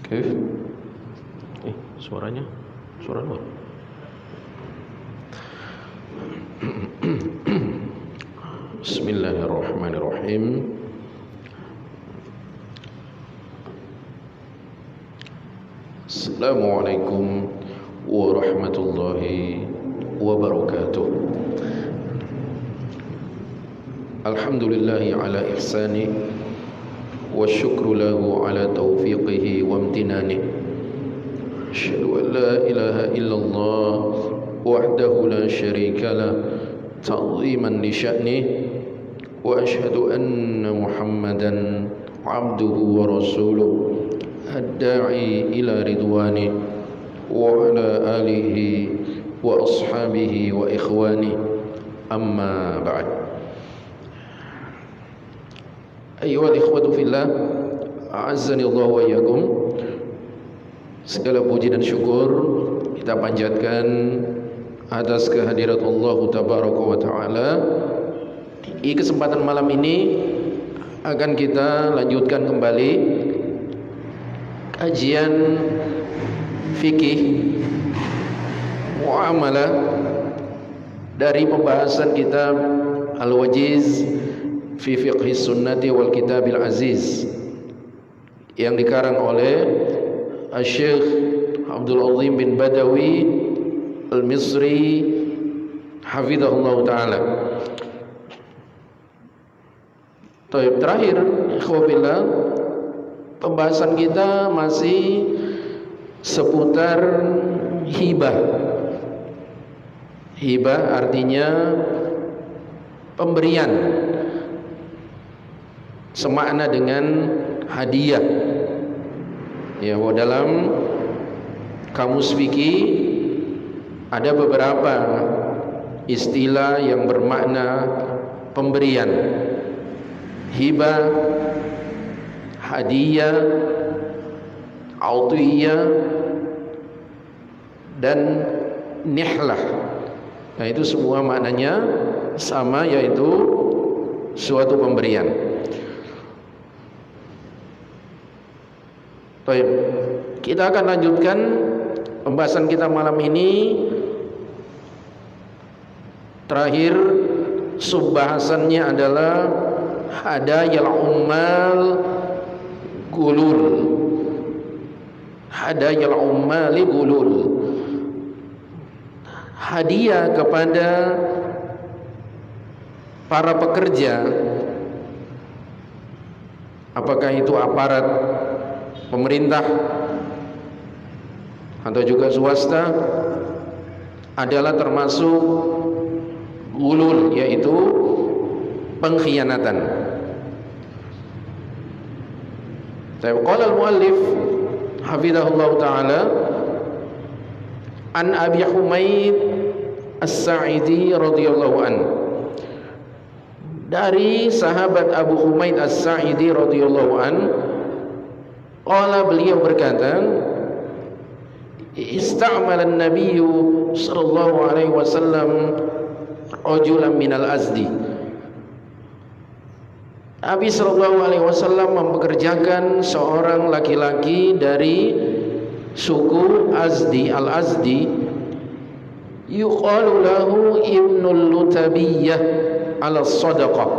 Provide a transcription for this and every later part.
Kif? Suaranya? Suara luar. Bismillahirrahmanirrahim. Assalamualaikum warahmatullahi wabarakatuh. Alhamdulillahi ala ihsani wa syukru lahu ala taufiqihi wa amtinani. Asyhadu an la ilaha illallah wahdahu la syarika lah ta'ziman li sya'nih wa asyhadu anna Muhammadan abduhu wa rasuluh ad-da'i ila ridwani wa ala alihi wa ashabihi wa ikhwani, amma ba'd. Ayyuhal ikhwatu fillah, a'azzani Allah wa iyyakum. Segala puji dan syukur kita panjatkan atas kehadirat Allah tabaraka wa taala. Di kesempatan malam ini akan kita lanjutkan kembali kajian fikih muamalah dari pembahasan kitab Al-Wajiz fi fiqhi sunnati wal kitabil aziz yang dikarang oleh Syekh Abdul Azim bin Badawi Al-Misri hafizahullah ta'ala. Terakhir ikhwabillah, pembahasan kita masih seputar hibah. Hibah artinya pemberian, semakna dengan hadiah. Ya, dalam kamus fikih ada beberapa istilah yang bermakna pemberian. Hibah, hadiah, autiyah, dan nihlah. Nah, itu semua maknanya sama, yaitu suatu pemberian. Baik, kita akan lanjutkan pembahasan kita malam ini. Terakhir subbahasannya adalah hadayal ummal gulul. Hadayal ummali gulul, hadiah kepada para pekerja, apakah itu aparat pemerintah atau juga swasta, adalah termasuk gulul, yaitu pengkhianatan. Qala al-muallif hafizahullah ta'ala an Abi Humaid As-Sa'idi radhiyallahu an, dari sahabat Abu Humaid As-Sa'idi radhiyallahu an, qala, beliau berkata, ista'mala an-nabiy sallallahu alaihi wasallam rajulan minal Azdi. Nabi sallallahu alaihi wasallam mempekerjakan seorang laki-laki dari suku Azdi, Al-Azdi, yuqalu lahu Ibnul Lutabiyyah ala sadaqah.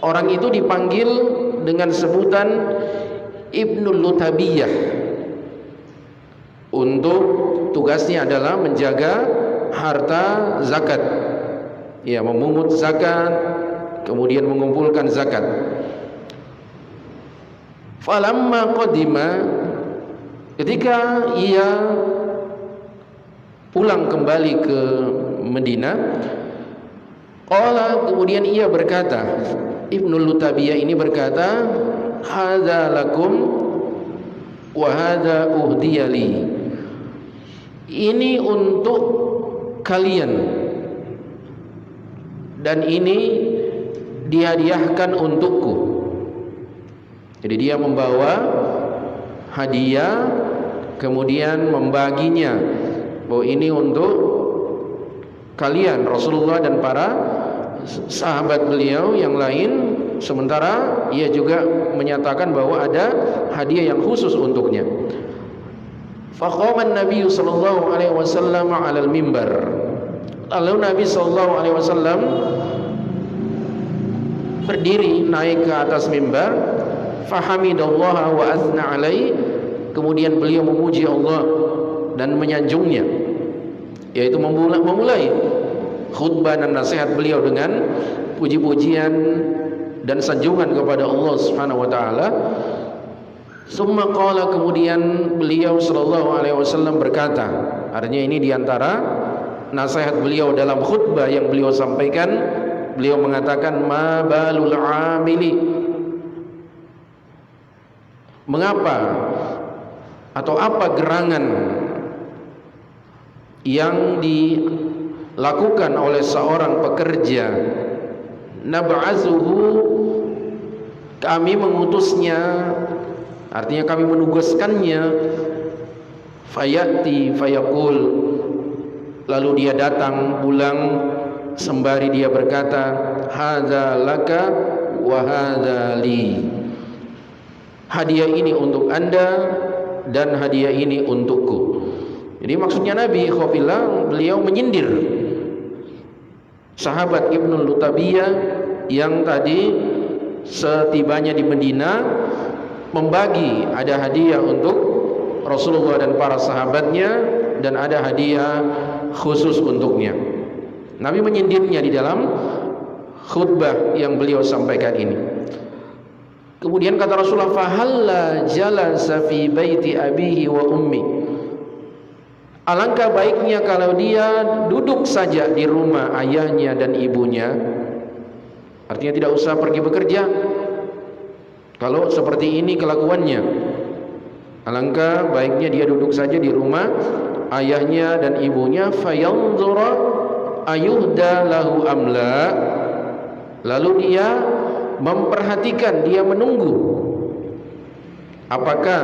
Orang itu dipanggil dengan sebutan Ibnul Lutabiyyah. Untuk tugasnya adalah menjaga harta zakat, ya, memungut zakat, kemudian mengumpulkan zakat. Falamma qadima, ketika ia pulang kembali ke Madinah, qala, kemudian ia berkata, Ibnul Lutabiyyah ini berkata, hadza lakum wa hadza uhdiyali. Ini untuk kalian dan ini dihadiahkan untukku. Jadi dia membawa hadiah kemudian membaginya, bahwa ini untuk kalian, Rasulullah dan para sahabat beliau yang lain. Sementara ia juga menyatakan bahwa ada hadiah yang khusus untuknya. Faqama an-nabiy sallallahu alaihi wasallam 'ala al-mimbar. Lalu Nabi sallallahu alaihi wasallam berdiri naik ke atas mimbar. Fahamidallaha wa athna alaihi. Kemudian beliau memuji Allah dan menyanjungnya, yaitu memulai khutbah dan nasihat beliau dengan puji-pujian dan sanjungan kepada Allah Subhanahu wa taala. Summa qala, kemudian beliau sallallahu alaihi wasallam berkata, artinya ini diantara nasihat beliau dalam khutbah yang beliau sampaikan. Beliau mengatakan, ma balul amili, mengapa atau apa gerangan yang dilakukan oleh seorang pekerja, nab'azuhu, kami mengutusnya, artinya kami menugaskannya, fayati fayaqul, lalu dia datang pulang sembari dia berkata, hadza laka wa hadza li, hadiah ini untuk Anda dan hadiah ini untukku. Jadi maksudnya Nabi khofillah, beliau menyindir sahabat Ibnu Lutabiyah yang tadi setibanya di Medina membagi, ada hadiah untuk Rasulullah dan para sahabatnya dan ada hadiah khusus untuknya. Nabi menyindirnya di dalam khutbah yang beliau sampaikan ini. Kemudian kata Rasulullah, fahalla jalasa fi baiti abihi wa ummi, alangkah baiknya kalau dia duduk saja di rumah ayahnya dan ibunya. Artinya tidak usah pergi bekerja. Kalau seperti ini kelakuannya, alangkah baiknya dia duduk saja di rumah ayahnya dan ibunya. Fayanzura ayuhda lahu amla, lalu dia memperhatikan, dia menunggu apakah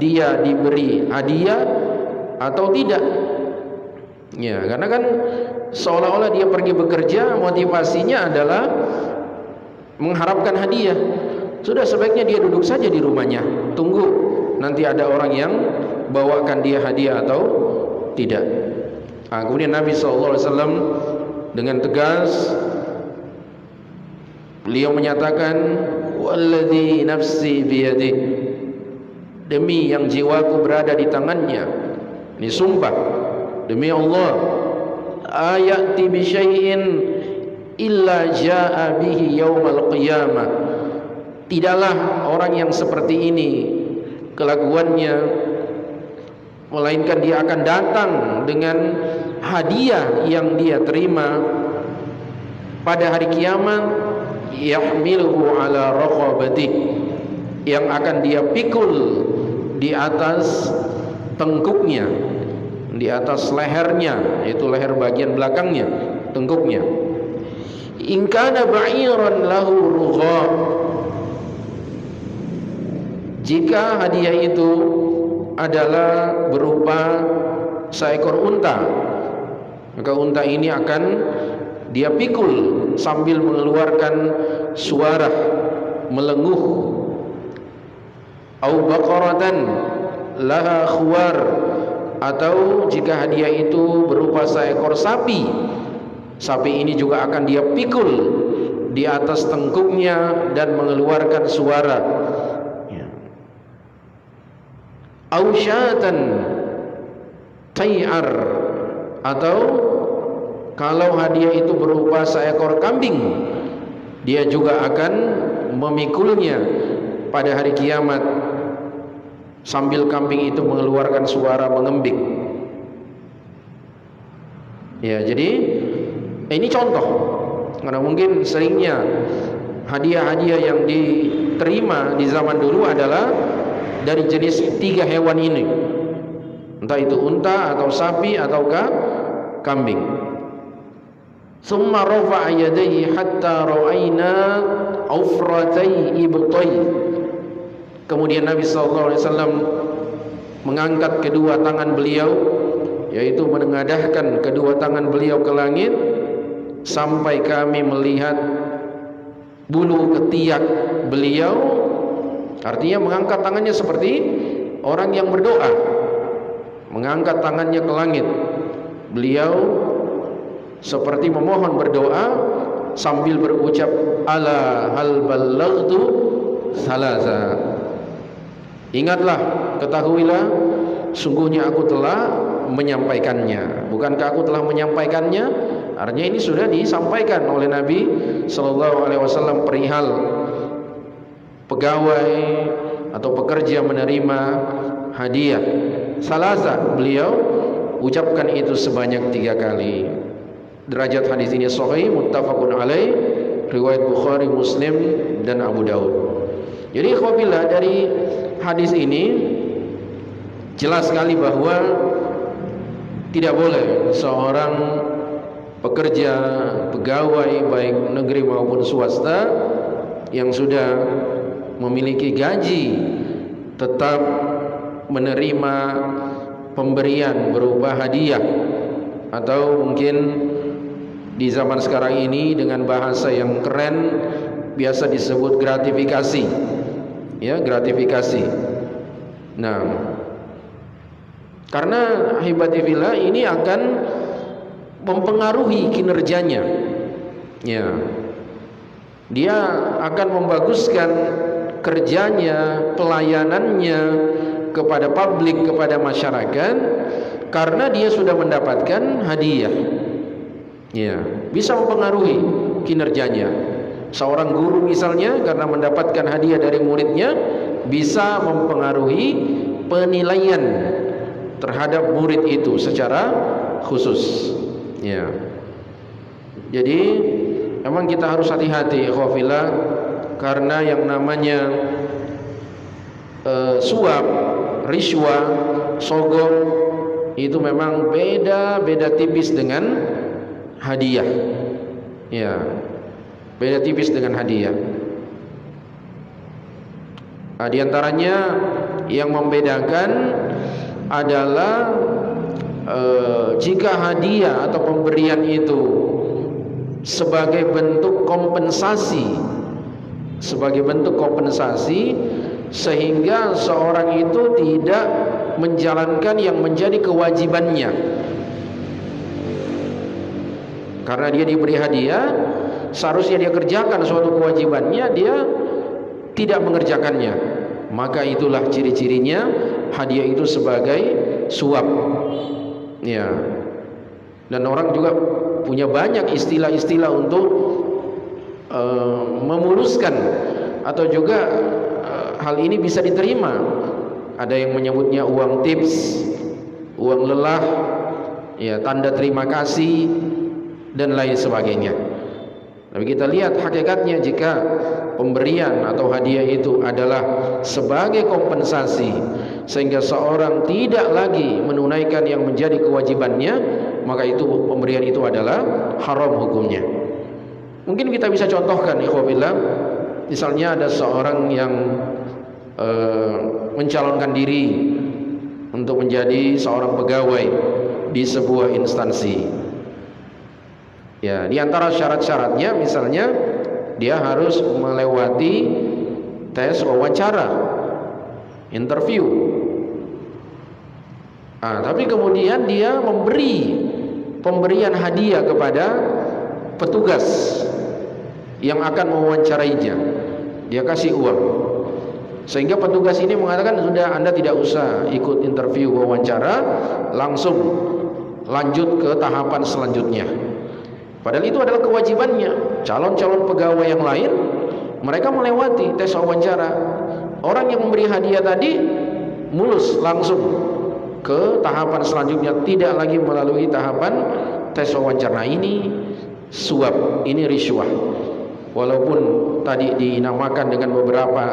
dia diberi hadiah atau tidak. Ya, karena kan seolah-olah dia pergi bekerja, motivasinya adalah mengharapkan hadiah. Sudah sebaiknya dia duduk saja di rumahnya, tunggu nanti ada orang yang bawakan dia hadiah atau tidak. Nah, kemudian Nabi SAW dengan tegas beliau menyatakan, walladzi nafsi biyadih, demi yang jiwaku berada di tangannya, ini sumpah demi Allah, ayati bi syai'in illa jaa bihi yaumal qiyamah, tidaklah orang yang seperti ini kelakuannya melainkan dia akan datang dengan hadiah yang dia terima pada hari kiamat, yahmiluhu ala raqabati, yang akan dia pikul di atas tengkuknya, di atas lehernya, yaitu leher bagian belakangnya, tengkuknya. In kana ba'iran lahu rugha, jika hadiah itu adalah berupa seekor unta, maka unta ini akan dia pikul sambil mengeluarkan suara melenguh. Au baqaratan laha khuwar, atau jika hadiah itu berupa seekor sapi, sapi ini juga akan dia pikul di atas tengkuknya dan mengeluarkan suara. Au syatan tay'ar, atau kalau hadiah itu berupa seekor kambing, dia juga akan memikulnya pada hari kiamat sambil kambing itu mengeluarkan suara mengembik. Ya, jadi ini contoh, karena mungkin seringnya hadiah-hadiah yang diterima di zaman dulu adalah dari jenis 3 hewan ini, entah itu unta atau sapi ataukah kambing. Thumma rafa'a yadayhi hatta ra'ayna aufratai ibtai. Kemudian Nabi sallallahu alaihi wasallam mengangkat kedua tangan beliau, yaitu menengadahkan kedua tangan beliau ke langit sampai kami melihat bulu ketiak beliau. Artinya mengangkat tangannya seperti orang yang berdoa, mengangkat tangannya ke langit. Beliau seperti memohon berdoa sambil berucap, ala hal ballaghtu salasa. Ingatlah, ketahuilah, sungguhnya aku telah menyampaikannya. Bukankah aku telah menyampaikannya? Artinya ini sudah disampaikan oleh Nabi sallallahu alaihi wasallam perihal pegawai atau pekerja menerima hadiah. Salasa, beliau ucapkan itu sebanyak 3 kali. Derajat hadis ini sahih, muttafaqun alaih, riwayat Bukhari, Muslim dan Abu Daud. Jadi ikhwafillah, dari hadis ini jelas sekali bahwa tidak boleh seorang pekerja, pegawai baik negeri maupun swasta yang sudah memiliki gaji tetap menerima pemberian berupa hadiah, atau mungkin di zaman sekarang ini dengan bahasa yang keren biasa disebut gratifikasi. Ya, gratifikasi. Nah, karena hibatifillah ini akan mempengaruhi kinerjanya. Ya. Dia akan membaguskan kerjanya, pelayanannya kepada publik, kepada masyarakat, karena dia sudah mendapatkan hadiah. Ya, bisa mempengaruhi kinerjanya. Seorang guru misalnya karena mendapatkan hadiah dari muridnya bisa mempengaruhi penilaian terhadap murid itu secara khusus. Ya. Jadi memang kita harus hati-hati ikhwafillah, karena yang namanya suap, riswah, sogok itu memang beda tipis dengan hadiah. Ya, beda tipis dengan hadiah. Nah, di antaranya yang membedakan adalah jika hadiah atau pemberian itu sebagai bentuk kompensasi, sehingga seorang itu tidak menjalankan yang menjadi kewajibannya. Karena dia diberi hadiah, seharusnya dia kerjakan suatu kewajibannya, dia tidak mengerjakannya. Maka itulah ciri-cirinya hadiah itu sebagai suap. Ya. Dan orang juga punya banyak istilah-istilah untuk memuluskan atau juga hal ini bisa diterima. Ada yang menyebutnya uang tips, uang lelah, ya, tanda terima kasih dan lain sebagainya. Tapi kita lihat hakikatnya, jika pemberian atau hadiah itu adalah sebagai kompensasi sehingga seorang tidak lagi menunaikan yang menjadi kewajibannya, maka itu pemberian itu adalah haram hukumnya. Mungkin kita bisa contohkan ikhwabillah, misalnya ada seorang yang mencalonkan diri untuk menjadi seorang pegawai di sebuah instansi. Ya, di antara syarat-syaratnya misalnya dia harus melewati tes wawancara, interview. Tapi kemudian dia memberi pemberian hadiah kepada petugas yang akan mewawancarainya. Dia kasih uang, sehingga petugas ini mengatakan, sudah, Anda tidak usah ikut interview wawancara, langsung lanjut ke tahapan selanjutnya. Padahal itu adalah kewajibannya. Calon-calon pegawai yang lain, mereka melewati tes wawancara. Orang yang memberi hadiah tadi mulus langsung ke tahapan selanjutnya, tidak lagi melalui tahapan tes wawancara. Ini suap, ini riswah. Walaupun tadi dinamakan dengan beberapa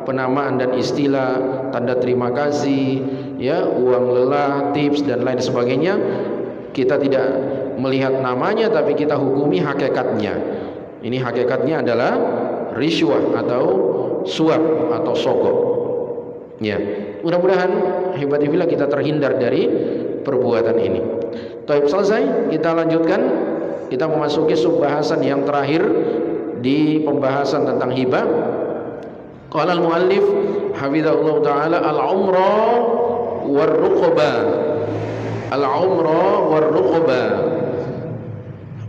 penamaan dan istilah, tanda terima kasih, ya, uang lelah, tips dan lain sebagainya, kita tidak melihat namanya tapi kita hukumi hakikatnya. Ini hakikatnya adalah riswah atau suap atau sogok. Ya, mudah-mudahan hibatifillah kita terhindar dari perbuatan ini. Taib, selesai, kita lanjutkan. Kita memasuki subbahasan yang terakhir di pembahasan tentang hibah. Qala al-muallif hafizahullah taala al-umrah war-ruqbah. Al-umrah war-ruqbah.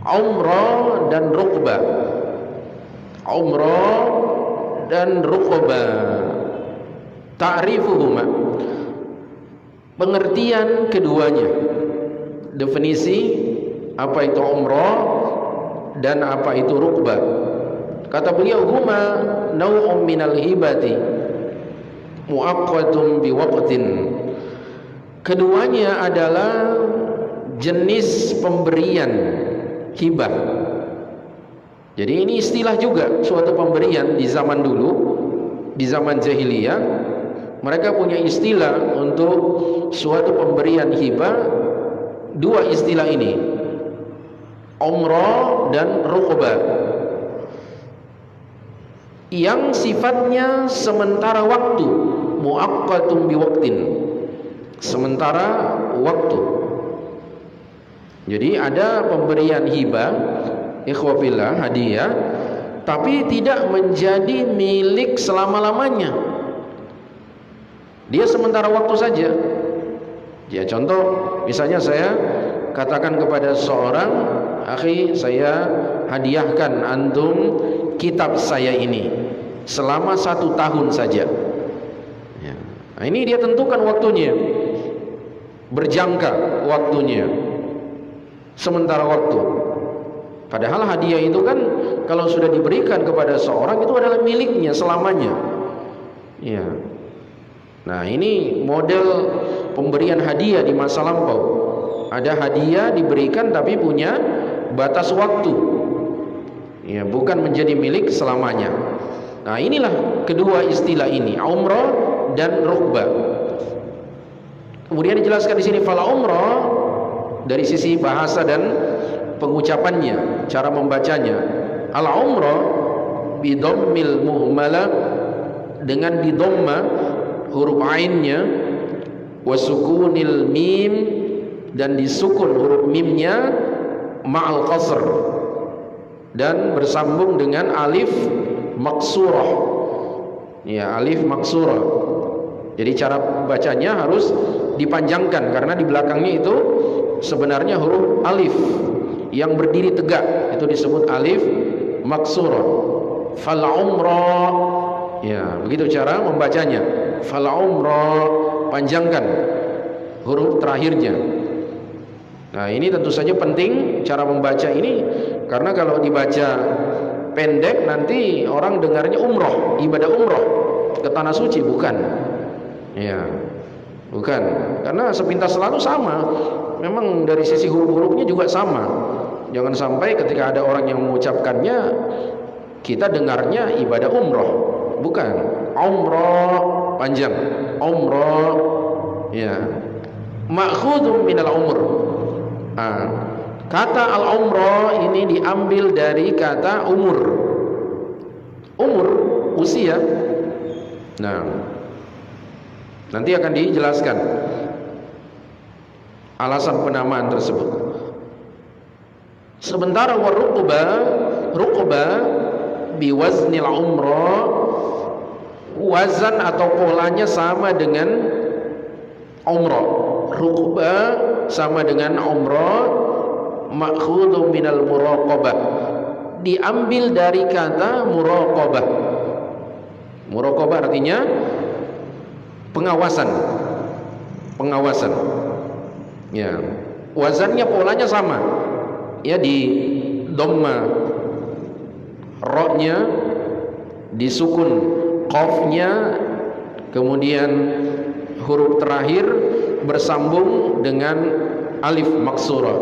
Umrah dan ruqbah. Umrah dan ruqbah. Ta'rifuhuma. Pengertian keduanya. Definisi apa itu umrah dan apa itu ruqbah. Kata beliau, huma naw'un minal hibati muaqqatun biwaqtin. Keduanya adalah jenis pemberian hibah. Jadi ini istilah juga, suatu pemberian di zaman dulu, di zaman jahiliyah, mereka punya istilah untuk suatu pemberian hibah. Dua istilah ini, umrah dan ruqbah, yang sifatnya sementara waktu, muaqqatun biwaqtin, sementara waktu. Jadi ada pemberian hibah, ikhwafillah, hadiah, tapi tidak menjadi milik selama-lamanya. Dia sementara waktu saja. Ya, contoh, misalnya saya katakan kepada seorang, akhi, saya hadiahkan antum kitab saya ini selama 1 tahun saja. Ya. Nah, ini dia tentukan waktunya, berjangka waktunya, sementara waktu. Padahal hadiah itu kan kalau sudah diberikan kepada seorang itu adalah miliknya selamanya. Ya. Nah, ini model pemberian hadiah di masa lampau. Ada hadiah diberikan tapi punya batas waktu. Ya, bukan menjadi milik selamanya. Nah, inilah kedua istilah ini, umrah dan ruqbah. Kemudian dijelaskan di sini fala umrah dari sisi bahasa dan pengucapannya, cara membacanya. Al umrah bi dhammil muhmala, dengan didhamma huruf ainnya, wa sukunil mim, dan disukun huruf mimnya, ma'al qasr, dan bersambung dengan alif maksurah. Ya, alif maksurah. Jadi cara bacanya harus dipanjangkan karena di belakangnya itu sebenarnya huruf alif yang berdiri tegak, itu disebut alif maksurah. Fal umrah, ya begitu cara membacanya. Fal umrah, panjangkan huruf terakhirnya. Nah, ini tentu saja penting cara membaca ini, karena kalau dibaca pendek nanti orang dengarnya umroh, ibadah umroh ke tanah suci, bukan. Ya, bukan. Karena sepintas selalu sama. Memang dari sisi huruf-hurufnya juga sama. Jangan sampai ketika ada orang yang mengucapkannya kita dengarnya ibadah umroh, bukan. Umroh panjang, umroh, ya. Ma'khudun minal umr. Kata al-umrah ini diambil dari kata umur. Umur, usia. Nah, nanti akan dijelaskan alasan penamaan tersebut. Sementara waruqbah, ruqbah biwaznil umrah, wazan atau polanya sama dengan umrah. Ruqbah sama dengan umrah, ma'khudhu minal muraqabah, diambil dari kata muraqabah. Muraqabah artinya pengawasan. Pengawasan. Ya, wazannya polanya sama. Ya, di dhamma ra-nya, disukun qafnya, kemudian huruf terakhir bersambung dengan alif maksurah.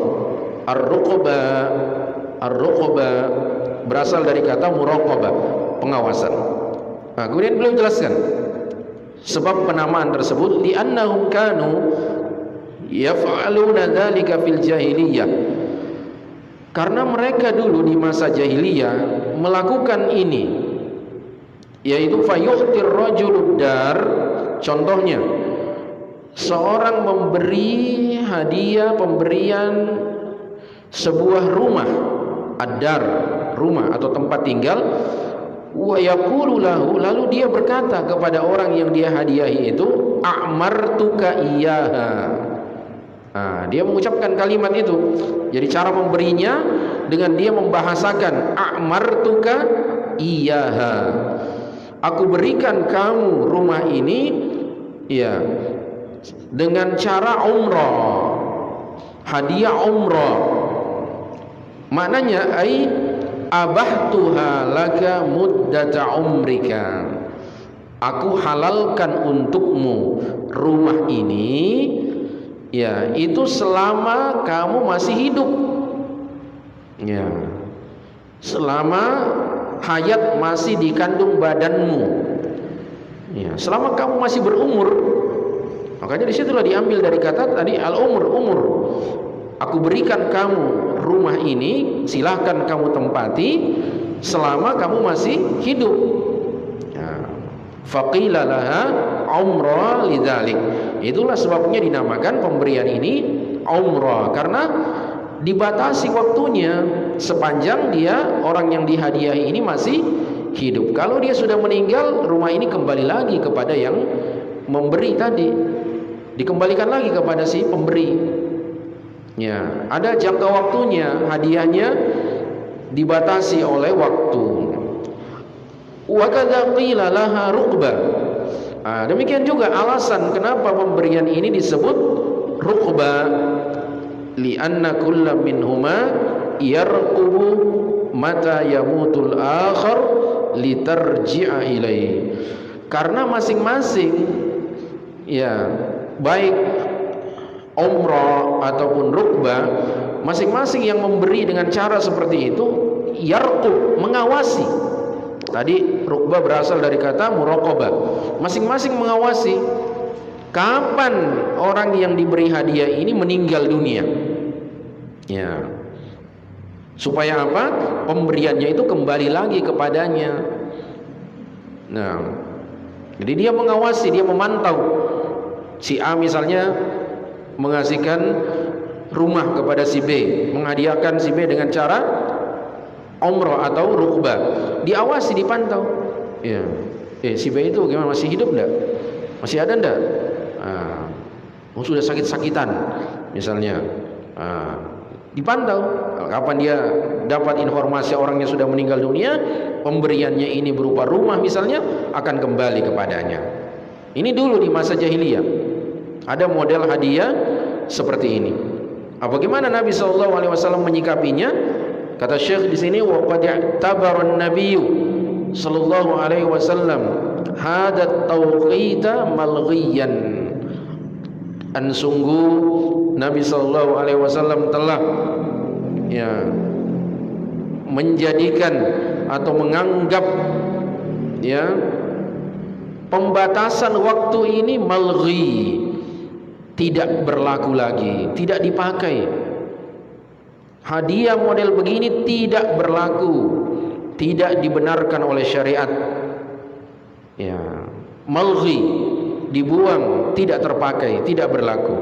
Ar-ruqbah, ar-ruqbah berasal dari kata muraqabah, pengawasan. Nah, kemudian beliau jelaskan sebab penamaan tersebut, li'annahum kanu yaf'aluna dzalika fil jahiliyah, Karena mereka dulu di masa jahiliyah melakukan ini, yaitu fayu'tir rajulud dar. Contohnya, seorang memberi hadiah, pemberian sebuah rumah, ad-dar, rumah atau tempat tinggal, wa yaqulu lahu, lalu dia berkata kepada orang yang dia hadiahi itu, a'martuka iyyaha. Dia mengucapkan kalimat itu. Jadi cara memberinya dengan dia membahasakan a'martuka iyyaha. Aku berikan kamu rumah ini, ya, dengan cara umrah, hadiah umrah. Maknanya ai abahtuha laka muddata umrika. Aku halalkan untukmu rumah ini, ya, itu selama kamu masih hidup, ya, selama hayat masih dikandung badanmu, ya, selama kamu masih berumur. Makanya disitulah diambil dari kata tadi al-umur, umur. Aku berikan kamu rumah ini, silahkan kamu tempati selama kamu masih hidup. Faqila laha umrah lidzalik. Itulah sebabnya dinamakan pemberian ini umrah, karena dibatasi waktunya sepanjang dia orang yang dihadiahi ini masih hidup. Kalau dia sudah meninggal, rumah ini kembali lagi kepada yang memberi tadi, dikembalikan lagi kepada si pemberi. Ya, ada jangka waktunya, hadiahnya dibatasi oleh waktu. Wa kadza qila laha ruqbah. Demikian juga alasan kenapa pemberian ini disebut ruqbah, li'anna kulla minhuma yarqubu mata yamutul akhar litarji'a ilaihi. Karena masing-masing, ya, baik umrah ataupun rukbah, masing-masing yang memberi dengan cara seperti itu yarqub, mengawasi. Tadi rukbah berasal dari kata muraqabah, masing-masing mengawasi kapan orang yang diberi hadiah ini meninggal dunia, ya, supaya apa? Pemberiannya itu kembali lagi kepadanya. Nah, jadi dia mengawasi, dia memantau. Si A misalnya mengasihkan rumah kepada si B, menghadiahkan si B dengan cara umrah atau rukbah, diawasi, dipantau. Ya, si B itu gimana, masih hidup enggak? Masih ada enggak? Sudah sakit-sakitan misalnya, dipantau. Kapan dia dapat informasi orangnya sudah meninggal dunia, pemberiannya ini berupa rumah misalnya akan kembali kepadanya. Ini dulu di masa jahiliyah ada model hadiah seperti ini. Bagaimana Nabi SAW menyikapinya? Kata Syekh di sini, wa qad i'tabara an-nabiy sallallahu alaihi wasallam hadat tawqita malghiyan. Sungguh Nabi sallallahu alaihi wasallam telah, ya, menjadikan atau menganggap, ya, pembatasan waktu ini malghi, tidak berlaku lagi, tidak dipakai. Hadiah model begini tidak berlaku, tidak dibenarkan oleh syariat. Ya, malghi, dibuang, tidak terpakai, tidak berlaku.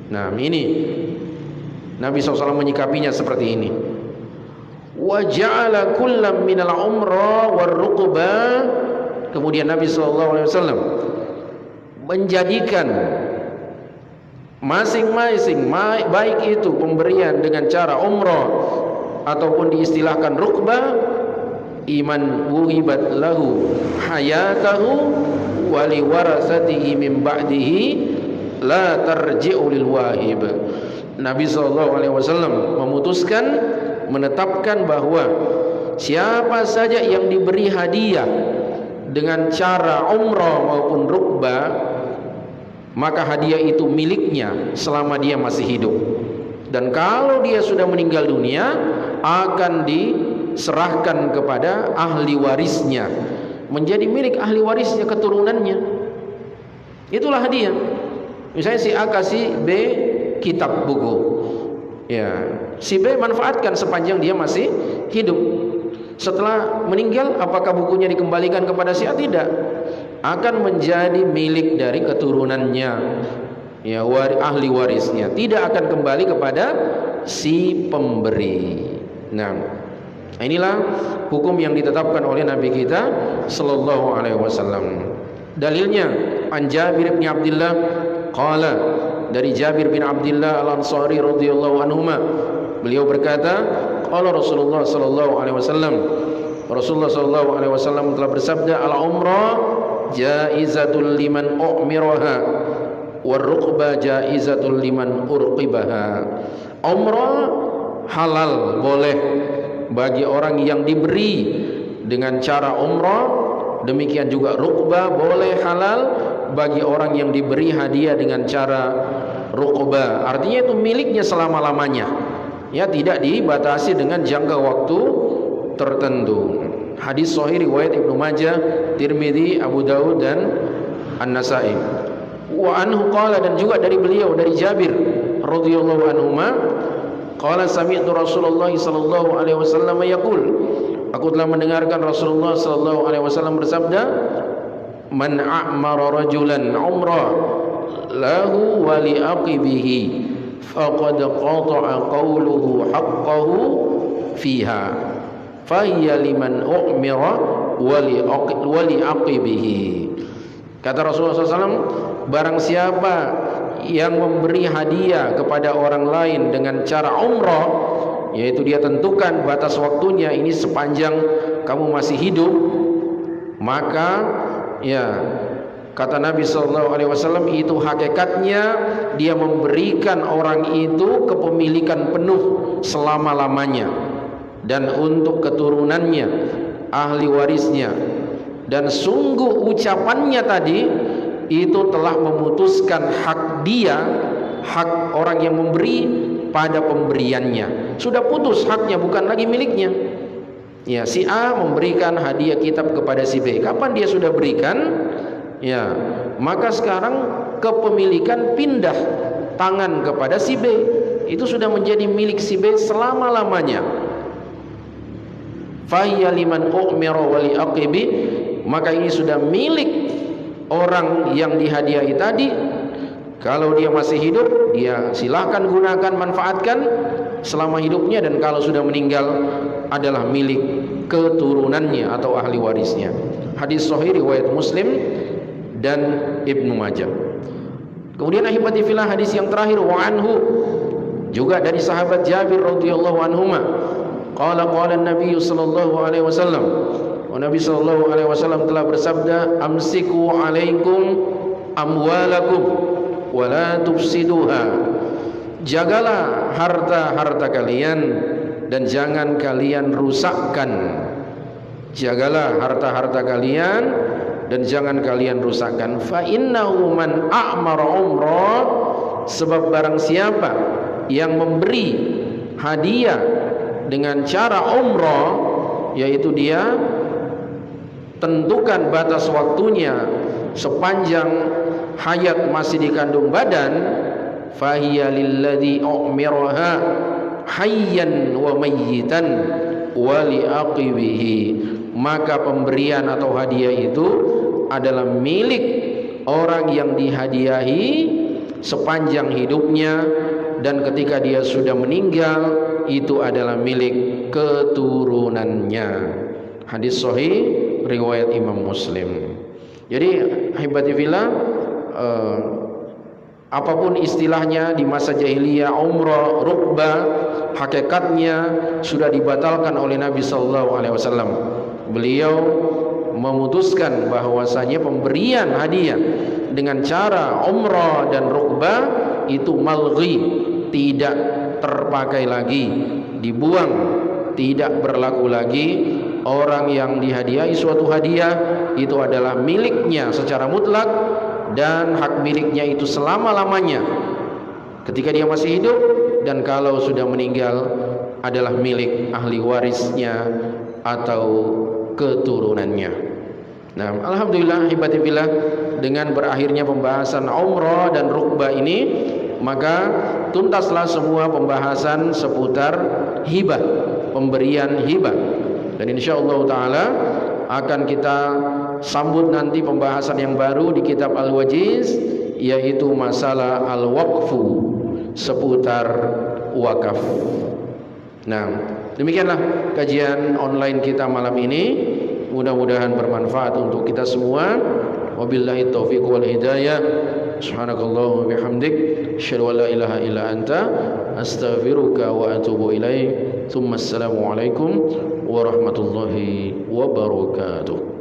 Nah, ini Nabi SAW menyikapinya seperti ini. Wa ja'ala kullam minal umrah war ruqbah. Kemudian Nabi SAW menjadikan masing-masing, baik itu pemberian dengan cara umrah ataupun diistilahkan rukbah, iman wuhibat lahu hayatahu wa liwarasatihi min ba'dihi la tarji'u lil wahib. Nabi SAW memutuskan, menetapkan bahwa siapa saja yang diberi hadiah dengan cara umrah maupun rukbah, maka hadiah itu miliknya selama dia masih hidup. Dan kalau dia sudah meninggal dunia, akan diserahkan kepada ahli warisnya, menjadi milik ahli warisnya, keturunannya. Itulah hadiah. Misalnya si A kasih B kitab, buku, ya, Si B manfaatkan sepanjang dia masih hidup. Setelah meninggal, apakah bukunya dikembalikan kepada si A? Tidak. Akan menjadi milik dari keturunannya, ya, ahli warisnya. Tidak akan kembali kepada si pemberi. Nah, inilah hukum yang ditetapkan oleh Nabi kita sallallahu alaihi wasallam. Dalilnya an Jabir bin Abdullah qala, dari Jabir bin Abdullah Al-Ansari radhiyallahu anhuma, beliau berkata, qala Rasulullah sallallahu alaihi wasallam, Rasulullah sallallahu alaihi wasallam telah bersabda, al-umrah jaizatul liman u'miraha war-ruqbah jaizatul liman urqibaha. Umrah halal, boleh bagi orang yang diberi dengan cara umrah. Demikian juga ruqbah boleh, halal bagi orang yang diberi hadiah dengan cara ruqbah. Artinya itu miliknya selama-lamanya, ya, tidak dibatasi dengan jangka waktu tertentu. Hadis sahih riwayat Ibnu Majah, Tirmidzi, Abu Daud dan An-Nasa'i. Wa anhu qala, dan juga dari beliau, dari Jabir radhiyallahu anhuma, qala sami'tu Rasulullah sallallahu alaihi wasallam yaqul, aku telah mendengarkan Rasulullah sallallahu alaihi wasallam bersabda, man a'mara rajulan umrah lahu wa li aqibihi faqad qata'a qawluhu haqqahu fiha fahiya liman u'mira wa li aqibihi. Kata Rasulullah SAW, barang siapa yang memberi hadiah kepada orang lain dengan cara umrah, yaitu dia tentukan batas waktunya, ini sepanjang kamu masih hidup, maka ya, kata Nabi SAW, itu hakikatnya dia memberikan orang itu kepemilikan penuh selama-lamanya, dan untuk keturunannya, ahli warisnya. Dan sungguh ucapannya tadi itu telah memutuskan hak dia, hak orang yang memberi pada pemberiannya. Sudah putus haknya, bukan lagi miliknya. Ya, si A memberikan hadiah kitab kepada si B. Kapan dia sudah berikan? Ya, maka sekarang kepemilikan pindah tangan kepada si B. Itu sudah menjadi milik si B selama-lamanya. Fahiya liman u'mira wa li aqibi, maka ini sudah milik orang yang dihadiahi tadi. Kalau dia masih hidup, dia silahkan gunakan, manfaatkan selama hidupnya, dan kalau sudah meninggal adalah milik keturunannya atau ahli warisnya. Hadis sahih riwayat Muslim dan Ibnu Majah. Kemudian ahibati fillah, hadis yang terakhir, wa anhu, juga dari sahabat Jabir radhiyallahu anhuma, qala qala Nabi sallallahu alaihi wasallam, Nabi sallallahu alaihi wasallam telah bersabda, amsiku alaikum amwalakum wa la tufsiduha. Jagalah harta-harta kalian dan jangan kalian rusakkan. Jagalah harta-harta kalian dan jangan kalian rusakkan. Fa innahu man a'mara umrah, sebab barang siapa yang memberi hadiah dengan cara umrah, yaitu dia tentukan batas waktunya sepanjang hayat masih dikandung badan, fahiya lilladzi u'miraha hayyan wa mayyitan wa li aqibihi, maka pemberian atau hadiah itu adalah milik orang yang dihadiahi sepanjang hidupnya, dan ketika dia sudah meninggal itu adalah milik keturunannya. Hadis sahih riwayat Imam Muslim. Jadi ahibati fillah, apapun istilahnya di masa jahiliyah, umrah, rukbah, hakikatnya sudah dibatalkan oleh Nabi sallallahu alaihi wasallam. Beliau memutuskan bahwasanya pemberian hadiah dengan cara umrah dan rukbah itu malghi, tidak terpakai lagi, dibuang, tidak berlaku lagi. Orang yang dihadiahi suatu hadiah itu adalah miliknya secara mutlak, dan hak miliknya itu selama-lamanya ketika dia masih hidup, dan kalau sudah meninggal adalah milik ahli warisnya atau keturunannya. Nah, alhamdulillah hibati fillah, dengan berakhirnya pembahasan umrah dan rukbah ini, maka tuntaslah semua pembahasan seputar hibah, pemberian hibah. Dan insyaallah taala akan kita sambut nanti pembahasan yang baru di kitab Al-Wajiz, yaitu masalah al-waqfu, seputar wakaf. Nah, demikianlah kajian online kita malam ini. Mudah-mudahan bermanfaat untuk kita semua. Wabillahi taufiq wal hidayah. Subhanakallahumma bihamdik, asyhadu an la ilaha illa anta, astaghfiruka wa atubu ilaik. Tsumma assalamu alaikum warahmatullahi wabarakatuh.